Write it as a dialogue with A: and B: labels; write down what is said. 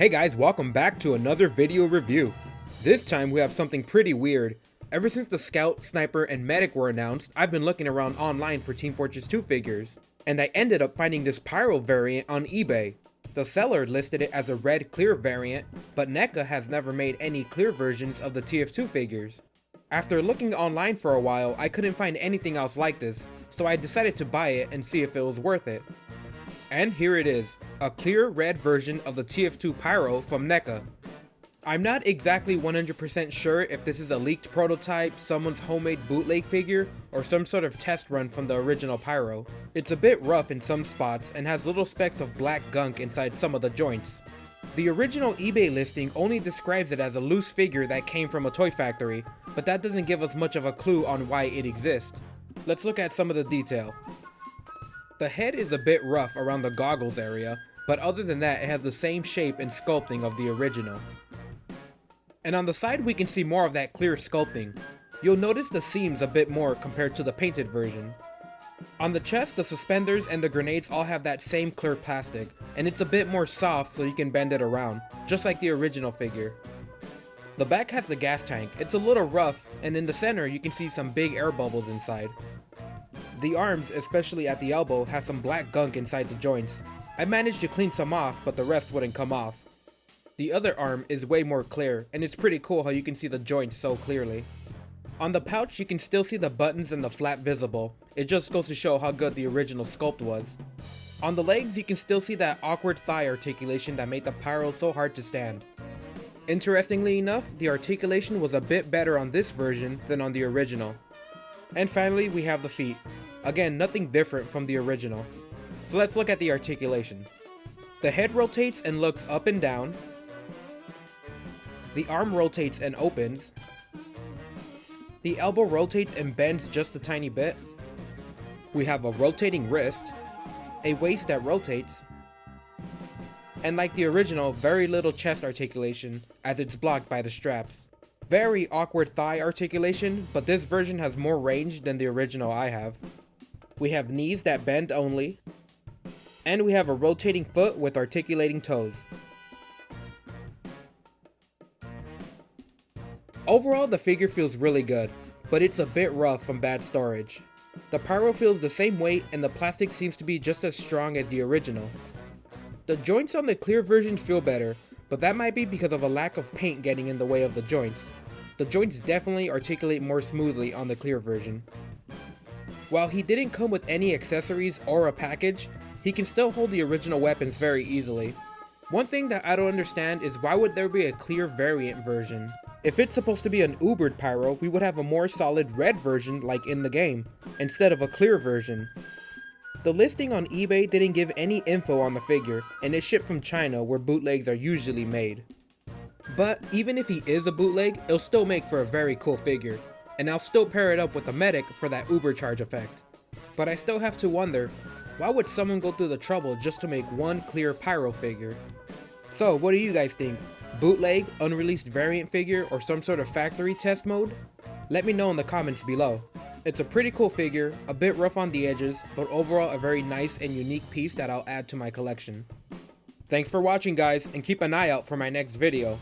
A: Hey guys, welcome back to another video review. This time we have something pretty weird. Ever since the Scout, Sniper, and Medic were announced, I've been looking around online for Team Fortress 2 figures, and I ended up finding this Pyro variant on eBay. The seller listed it as a red clear variant, but NECA has never made any clear versions of the TF2 figures. After looking online for a while, I couldn't find anything else like this, so I decided to buy it and see if it was worth it. And here it is, a clear red version of the TF2 Pyro from NECA. I'm not exactly 100% sure if this is a leaked prototype, someone's homemade bootleg figure, or some sort of test run from the original Pyro. It's a bit rough in some spots and has little specks of black gunk inside some of the joints. The original eBay listing only describes it as a loose figure that came from a toy factory, but that doesn't give us much of a clue on why it exists. Let's look at some of the detail. The head is a bit rough around the goggles area, but other than that it has the same shape and sculpting of the original. And on the side we can see more of that clear sculpting. You'll notice the seams a bit more compared to the painted version. On the chest, the suspenders and the grenades all have that same clear plastic, and it's a bit more soft so you can bend it around, just like the original figure. The back has the gas tank. It's a little rough, and in the center you can see some big air bubbles inside. The arms, especially at the elbow, have some black gunk inside the joints. I managed to clean some off, but the rest wouldn't come off. The other arm is way more clear, and it's pretty cool how you can see the joints so clearly. On the pouch you can still see the buttons and the flap visible. It just goes to show how good the original sculpt was. On the legs you can still see that awkward thigh articulation that made the Pyro so hard to stand. Interestingly enough, the articulation was a bit better on this version than on the original. And finally we have the feet. Again, nothing different from the original. So let's look at the articulation. The head rotates and looks up and down. The arm rotates and opens. The elbow rotates and bends just a tiny bit. We have a rotating wrist, a waist that rotates, and like the original, very little chest articulation as it's blocked by the straps. Very awkward thigh articulation, but this version has more range than the original I have. We have knees that bend only, and we have a rotating foot with articulating toes. Overall, the figure feels really good, but it's a bit rough from bad storage. The Pyro feels the same weight and the plastic seems to be just as strong as the original. The joints on the clear version feel better, but that might be because of a lack of paint getting in the way of the joints. The joints definitely articulate more smoothly on the clear version. While he didn't come with any accessories or a package, he can still hold the original weapons very easily. One thing that I don't understand is why would there be a clear variant version? If it's supposed to be an Ubered Pyro, we would have a more solid red version like in the game, instead of a clear version. The listing on eBay didn't give any info on the figure, and it shipped from China where bootlegs are usually made. But even if he is a bootleg, it'll still make for a very cool figure, and I'll still pair it up with the Medic for that Uber charge effect. But I still have to wonder, why would someone go through the trouble just to make one clear Pyro figure? So what do you guys think? Bootleg, unreleased variant figure, or some sort of factory test mode? Let me know in the comments below. It's a pretty cool figure, a bit rough on the edges, but overall a very nice and unique piece that I'll add to my collection. Thanks for watching guys, and keep an eye out for my next video.